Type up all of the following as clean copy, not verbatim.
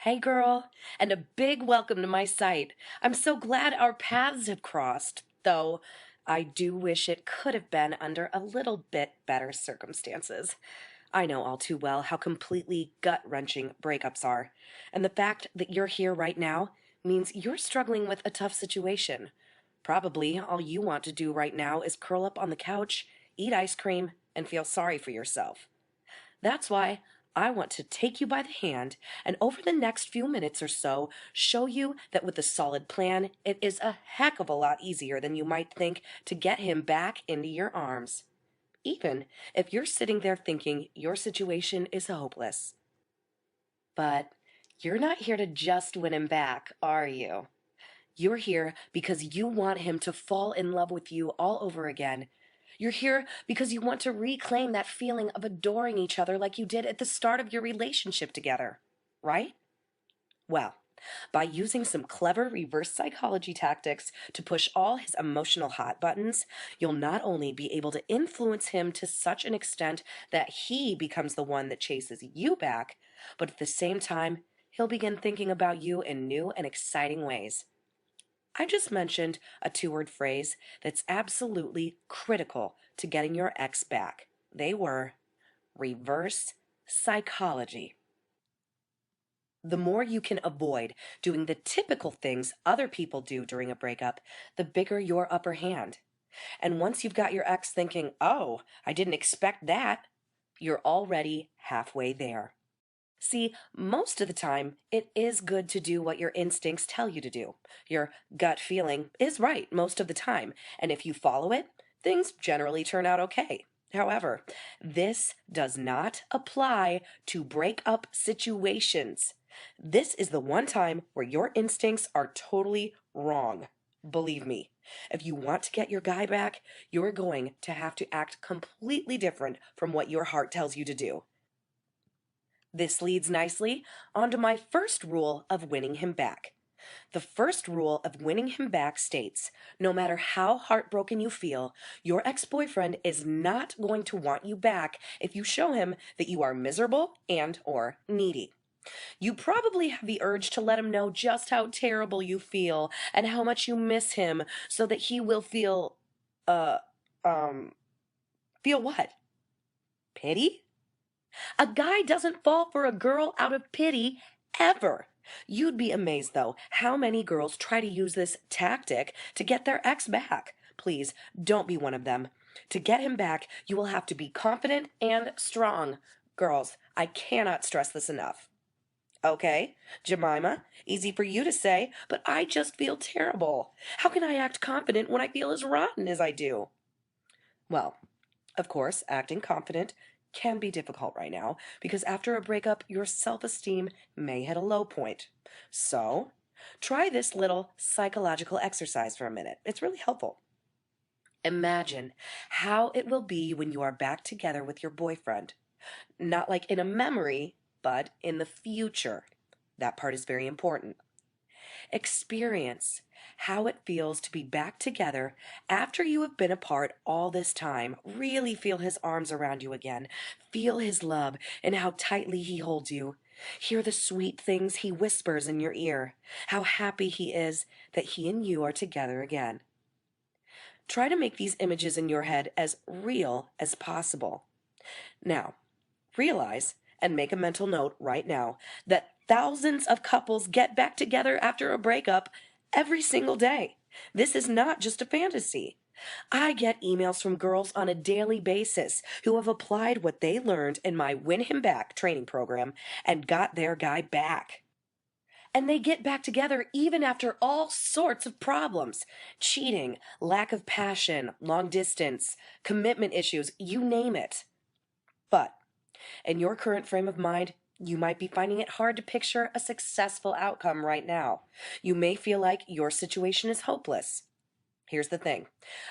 Hey girl, and a big welcome to my site. I'm so glad our paths have crossed, though I do wish it could have been under a little bit better circumstances. I know all too well how completely gut-wrenching breakups are, and the fact that you're here right now means you're struggling with a tough situation. Probably all you want to do right now is curl up on the couch, eat ice cream, and feel sorry for yourself. That's why I want to take you by the hand and over the next few minutes or so show you that with a solid plan, it is a heck of a lot easier than you might think to get him back into your arms. Even if you're sitting there thinking your situation is hopeless. But you're not here to just win him back, are you? You're here because you want him to fall in love with you all over again. You're here because you want to reclaim that feeling of adoring each other like you did at the start of your relationship together, right? Well, by using some clever reverse psychology tactics to push all his emotional hot buttons, you'll not only be able to influence him to such an extent that he becomes the one that chases you back, but at the same time, he'll begin thinking about you in new and exciting ways. I just mentioned a two-word phrase that's absolutely critical to getting your ex back. They were reverse psychology. The more you can avoid doing the typical things other people do during a breakup, the bigger your upper hand. And once you've got your ex thinking, oh, I didn't expect that, you're already halfway there. See, most of the time, it is good to do what your instincts tell you to do. Your gut feeling is right most of the time, and if you follow it, things generally turn out okay. However, this does not apply to breakup situations. This is the one time where your instincts are totally wrong. Believe me, if you want to get your guy back, you're going to have to act completely different from what your heart tells you to do. This leads nicely onto my first rule of winning him back. The first rule of winning him back states, no matter how heartbroken you feel, your ex-boyfriend is not going to want you back if you show him that you are miserable and or needy. You probably have the urge to let him know just how terrible you feel and how much you miss him so that he will uh um feel what? Pity? A guy doesn't fall for a girl out of pity ever. You'd be amazed, though, how many girls try to use this tactic to get their ex back. Please don't be one of them. To get him back, you will have to be confident and strong. Girls, I cannot stress this enough. Okay, Jemima, easy for you to say, but I just feel terrible. How can I act confident when I feel as rotten as I do? Well, of course, acting confident can be difficult right now because after a breakup, your self esteem may hit a low point. So, try this little psychological exercise for a minute. It's really helpful. Imagine how it will be when you are back together with your boyfriend. Not like in a memory, but in the future. That part is very important. Experience how it feels to be back together after you have been apart all this time. Really feel his arms around you again. Feel his love and how tightly he holds you. Hear the sweet things he whispers in your ear. How happy he is that he and you are together again. Try to make these images in your head as real as possible. Now, realize and make a mental note right now that thousands of couples get back together after a breakup every single day. This is not just a fantasy. I get emails from girls on a daily basis who have applied what they learned in my Win Him Back training program and got their guy back. And they get back together even after all sorts of problems: cheating, lack of passion, long distance, commitment issues, you name it. But in your current frame of mind, you might be finding it hard to picture a successful outcome right now. You may feel like your situation is hopeless. Here's the thing.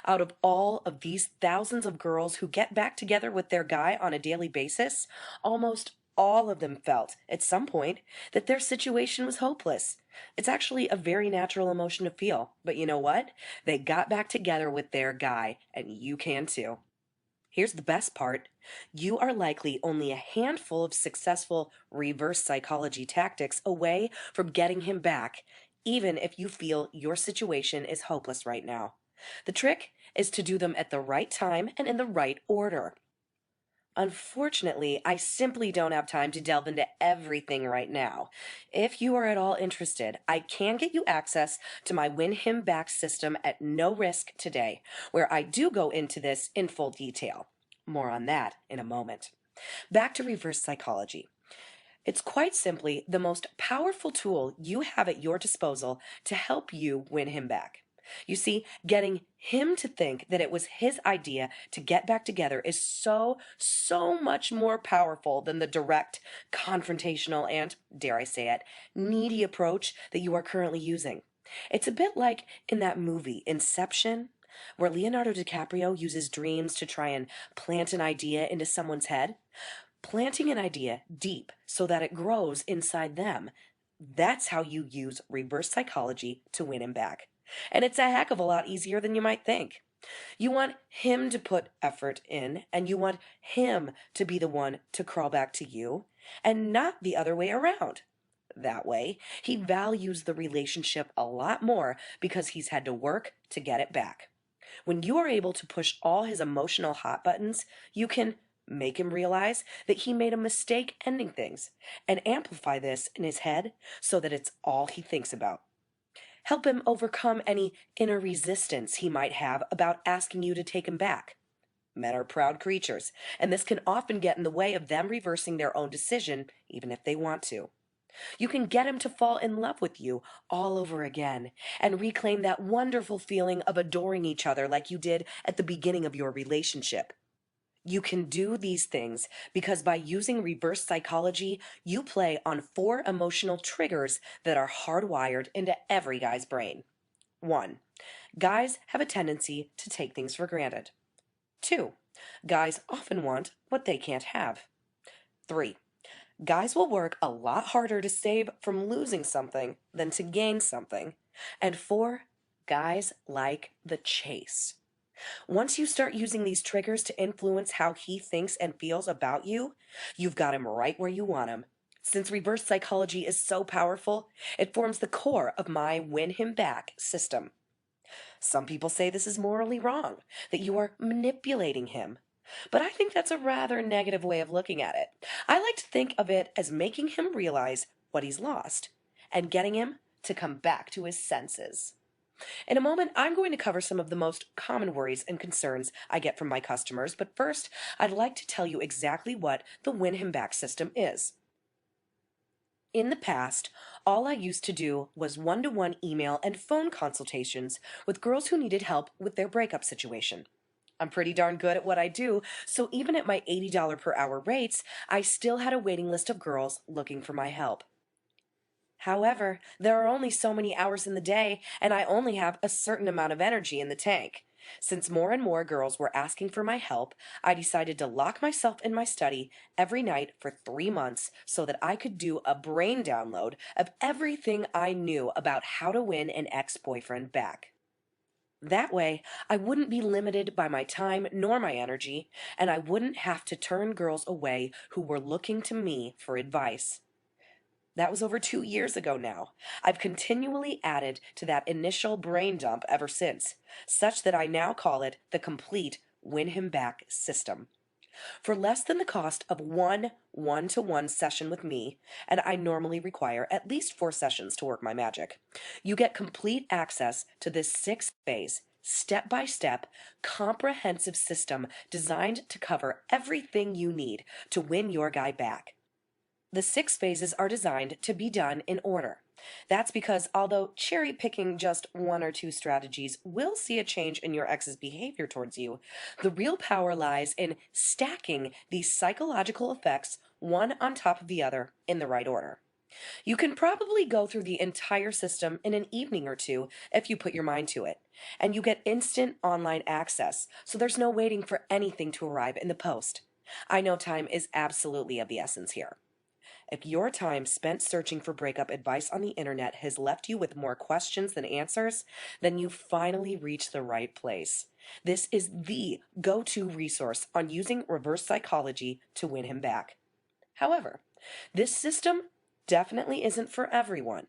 Out of all of these thousands of girls who get back together with their guy on a daily basis, almost all of them felt at some point that their situation was hopeless. It's actually a very natural emotion to feel. But you know what? They got back together with their guy, and you can too. Here's the best part. You are likely only a handful of successful reverse psychology tactics away from getting him back, even if you feel your situation is hopeless right now. The trick is to do them at the right time and in the right order. Unfortunately, I simply don't have time to delve into everything right now. If you are at all interested, I can get you access to my Win Him Back system at no risk today, where I do go into this in full detail. More on that in a moment. Back to reverse psychology. It's quite simply the most powerful tool you have at your disposal to help you win him back. You see, getting him to think that it was his idea to get back together is so much more powerful than the direct, confrontational, and, dare I say it, needy approach that you are currently using. It's a bit like in that movie, Inception, where Leonardo DiCaprio uses dreams to try and plant an idea into someone's head. Planting an idea deep so that it grows inside them. That's how you use reverse psychology to win him back. And it's a heck of a lot easier than you might think. You want him to put effort in, and you want him to be the one to crawl back to you, and not the other way around. That way, he values the relationship a lot more because he's had to work to get it back. When you are able to push all his emotional hot buttons, you can make him realize that he made a mistake ending things and amplify this in his head so that it's all he thinks about. Help him overcome any inner resistance he might have about asking you to take him back. Men are proud creatures, and this can often get in the way of them reversing their own decision, even if they want to. You can get him to fall in love with you all over again and reclaim that wonderful feeling of adoring each other like you did at the beginning of your relationship. You can do these things because by using reverse psychology, you play on 4 emotional triggers that are hardwired into every guy's brain. 1. Guys have a tendency to take things for granted. 2. Guys often want what they can't have. 3. Guys will work a lot harder to save from losing something than to gain something. And 4. Guys like the chase. Once you start using these triggers to influence how he thinks and feels about you, you've got him right where you want him. Since reverse psychology is so powerful, it forms the core of my Win Him Back system. Some people say this is morally wrong, that you are manipulating him. But I think that's a rather negative way of looking at it. I like to think of it as making him realize what he's lost and getting him to come back to his senses. In a moment, I'm going to cover some of the most common worries and concerns I get from my customers, but first, I'd like to tell you exactly what the Win Him Back system is. In the past, all I used to do was one-to-one email and phone consultations with girls who needed help with their breakup situation. I'm pretty darn good at what I do, so even at my $80 per hour rates, I still had a waiting list of girls looking for my help. However, there are only so many hours in the day, and I only have a certain amount of energy in the tank. Since more and more girls were asking for my help, I decided to lock myself in my study every night for 3 months so that I could do a brain download of everything I knew about how to win an ex-boyfriend back. That way, I wouldn't be limited by my time nor my energy, and I wouldn't have to turn girls away who were looking to me for advice. That was over 2 years ago now. I've continually added to that initial brain dump ever since, such that I now call it the complete Win Him Back system. For less than the cost of one-to-one session with me, and I normally require at least 4 sessions to work my magic, you get complete access to this 6-phase, step-by-step, comprehensive system designed to cover everything you need to win your guy back. The 6 phases are designed to be done in order. That's because although cherry picking just 1 or 2 strategies will see a change in your ex's behavior towards you, the real power lies in stacking these psychological effects one on top of the other in the right order. You can probably go through the entire system in an evening or 2 if you put your mind to it, and you get instant online access, so there's no waiting for anything to arrive in the post. I know time is absolutely of the essence here. If your time spent searching for breakup advice on the internet has left you with more questions than answers, then you finally reached the right place. This is the go-to resource on using reverse psychology to win him back. However, this system definitely isn't for everyone.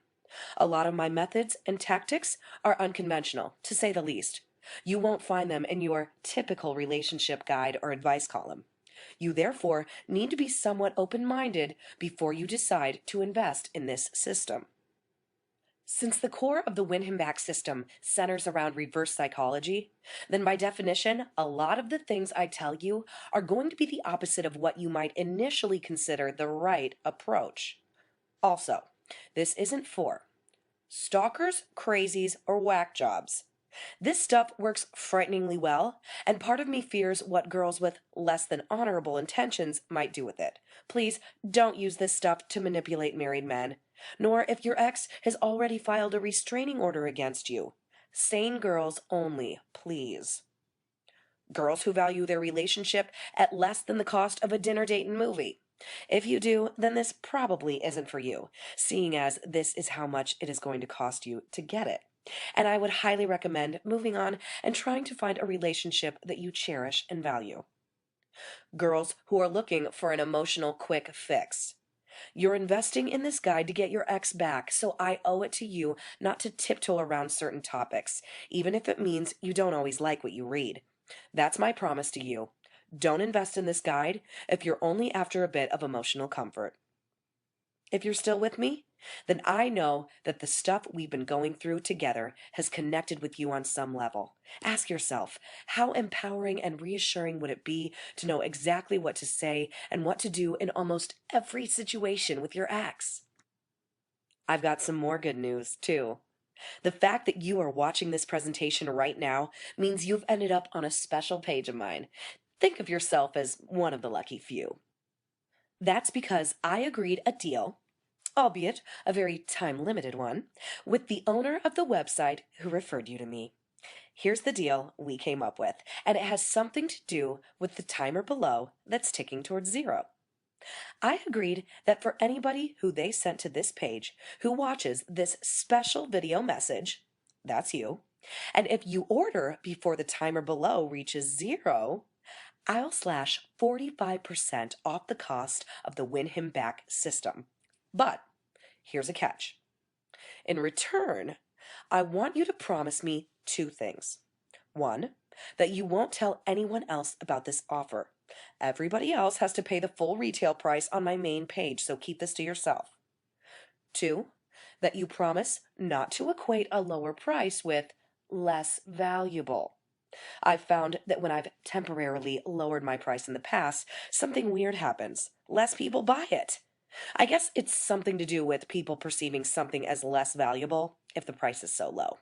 A lot of my methods and tactics are unconventional, to say the least. You won't find them in your typical relationship guide or advice column. You therefore need to be somewhat open-minded before you decide to invest in this system. Since the core of the Win Him Back system centers around reverse psychology, then by definition, a lot of the things I tell you are going to be the opposite of what you might initially consider the right approach. Also, this isn't for stalkers, crazies, or whack jobs. This stuff works frighteningly well, and part of me fears what girls with less than honorable intentions might do with it. Please don't use this stuff to manipulate married men, nor if your ex has already filed a restraining order against you. Sane girls only, please. Girls who value their relationship at less than the cost of a dinner date and movie. If you do, then this probably isn't for you, seeing as this is how much it is going to cost you to get it. And I would highly recommend moving on and trying to find a relationship that you cherish and value. Girls who are looking for an emotional quick fix. You're investing in this guide to get your ex back, so I owe it to you not to tiptoe around certain topics, even if it means you don't always like what you read. That's my promise to you. Don't invest in this guide if you're only after a bit of emotional comfort. If you're still with me, then I know that the stuff we've been going through together has connected with you on some level. Ask yourself, how empowering and reassuring would it be to know exactly what to say and what to do in almost every situation with your ex? I've got some more good news, too. The fact that you are watching this presentation right now means you've ended up on a special page of mine. Think of yourself as one of the lucky few. That's because I agreed a deal, albeit a very time-limited one, with the owner of the website who referred you to me. Here's the deal we came up with, and it has something to do with the timer below that's ticking towards 0. I agreed that for anybody who they sent to this page who watches this special video message, that's you, and if you order before the timer below reaches 0, I'll slash 45% off the cost of the Win Him Back system. But here's a catch. In return, I want you to promise me 2 things. 1, that you won't tell anyone else about this offer. Everybody else has to pay the full retail price on my main page, so keep this to yourself. 2, that you promise not to equate a lower price with less valuable. I've found that when I've temporarily lowered my price in the past, something weird happens. Less people buy it. I guess it's something to do with people perceiving something as less valuable if the price is so low.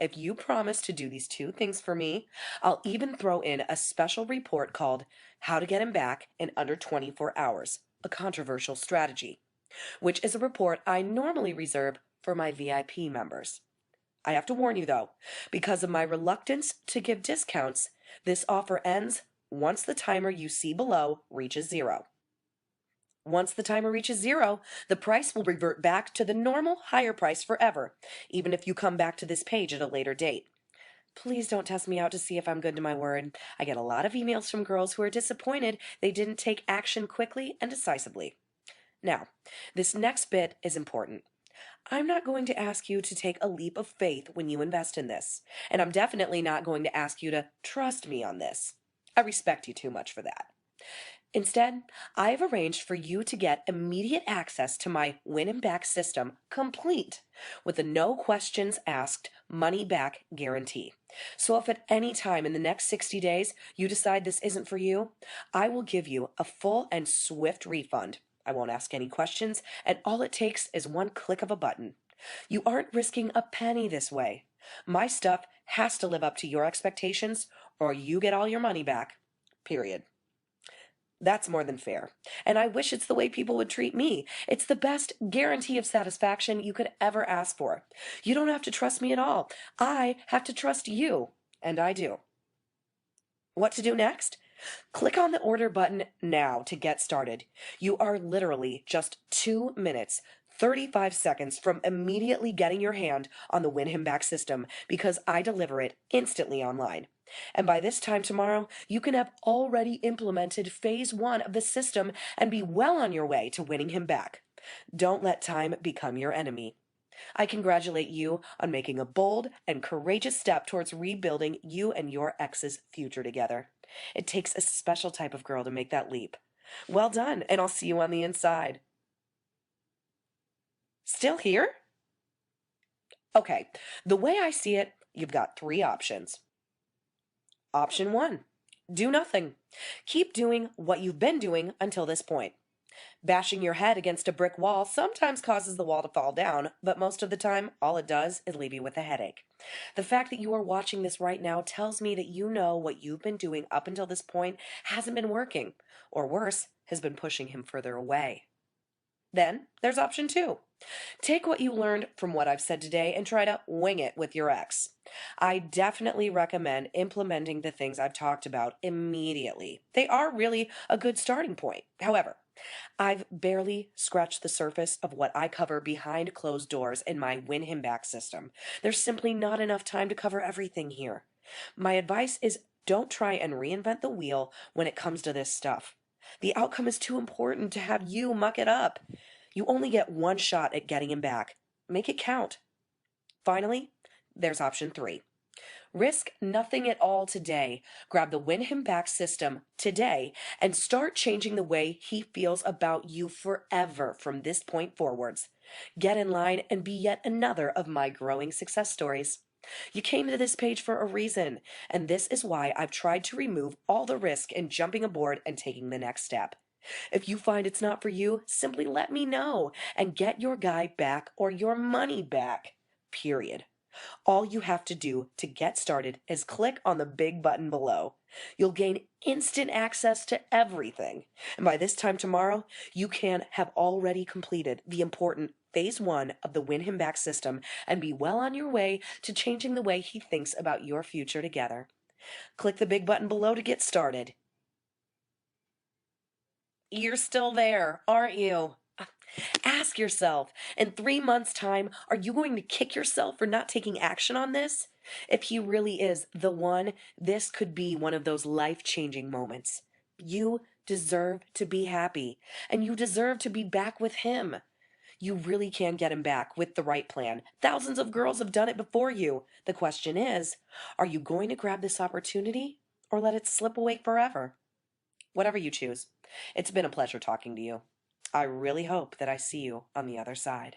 If you promise to do these 2 things for me, I'll even throw in a special report called How to Get Him Back in Under 24 Hours, a controversial strategy, which is a report I normally reserve for my VIP members. I have to warn you though, because of my reluctance to give discounts, this offer ends once the timer you see below reaches 0. Once the timer reaches 0, the price will revert back to the normal higher price forever, even if you come back to this page at a later date. Please don't test me out to see if I'm good to my word. I get a lot of emails from girls who are disappointed they didn't take action quickly and decisively. Now, this next bit is important. I'm not going to ask you to take a leap of faith when you invest in this, and I'm definitely not going to ask you to trust me on this. I respect you too much for that. Instead, I've arranged for you to get immediate access to my Win Him Back system complete with a no questions asked money back guarantee. So if at any time in the next 60 days you decide this isn't for you, I will give you a full and swift refund. I won't ask any questions, and all it takes is one click of a button. You aren't risking a penny this way. My stuff has to live up to your expectations, or you get all your money back. Period. That's more than fair, and I wish it's the way people would treat me. It's the best guarantee of satisfaction you could ever ask for. You don't have to trust me at all. I have to trust you, and I do. What to do next? Click on the order button now to get started. You are literally just 2 minutes, 35 seconds from immediately getting your hand on the Win Him Back system because I deliver it instantly online. And by this time tomorrow, you can have already implemented phase one of the system and be well on your way to winning him back. Don't let time become your enemy. I congratulate you on making a bold and courageous step towards rebuilding you and your ex's future together. It takes a special type of girl to make that leap. Well done, and I'll see you on the inside. Still here? Okay, the way I see it, you've got three options. Option one, do nothing. Keep doing what you've been doing until this point. Bashing your head against a brick wall sometimes causes the wall to fall down, but most of the time, all it does is leave you with a headache. The fact that you are watching this right now tells me that you know what you've been doing up until this point hasn't been working, or worse, has been pushing him further away. Then there's option two. Take what you learned from what I've said today and try to wing it with your ex. I definitely recommend implementing the things I've talked about immediately. They are really a good starting point. However, I've barely scratched the surface of what I cover behind closed doors in my Win Him Back system. There's simply not enough time to cover everything here. My advice is don't try and reinvent the wheel when it comes to this stuff. The outcome is too important to have you muck it up. You only get one shot at getting him back. Make it count. Finally, there's option three. Risk nothing at all today. Grab the Win Him Back system today and start changing the way he feels about you forever from this point forwards. Get in line and be yet another of my growing success stories. You came to this page for a reason, and this is why I've tried to remove all the risk in jumping aboard and taking the next step. If you find it's not for you, simply let me know and get your guy back or your money back. Period. All you have to do to get started is click on the big button below. You'll gain instant access to everything. And by this time tomorrow, you can have already completed the important phase one of the Win Him Back system and be well on your way to changing the way he thinks about your future together. Click the big button below to get started. You're still there, aren't you? Ask yourself, in 3 months' time, are you going to kick yourself for not taking action on this? If he really is the one, this could be one of those life-changing moments. You deserve to be happy, and you deserve to be back with him. You really can get him back with the right plan. Thousands of girls have done it before you. The question is, are you going to grab this opportunity or let it slip away forever? Whatever you choose. It's been a pleasure talking to you. I really hope that I see you on the other side.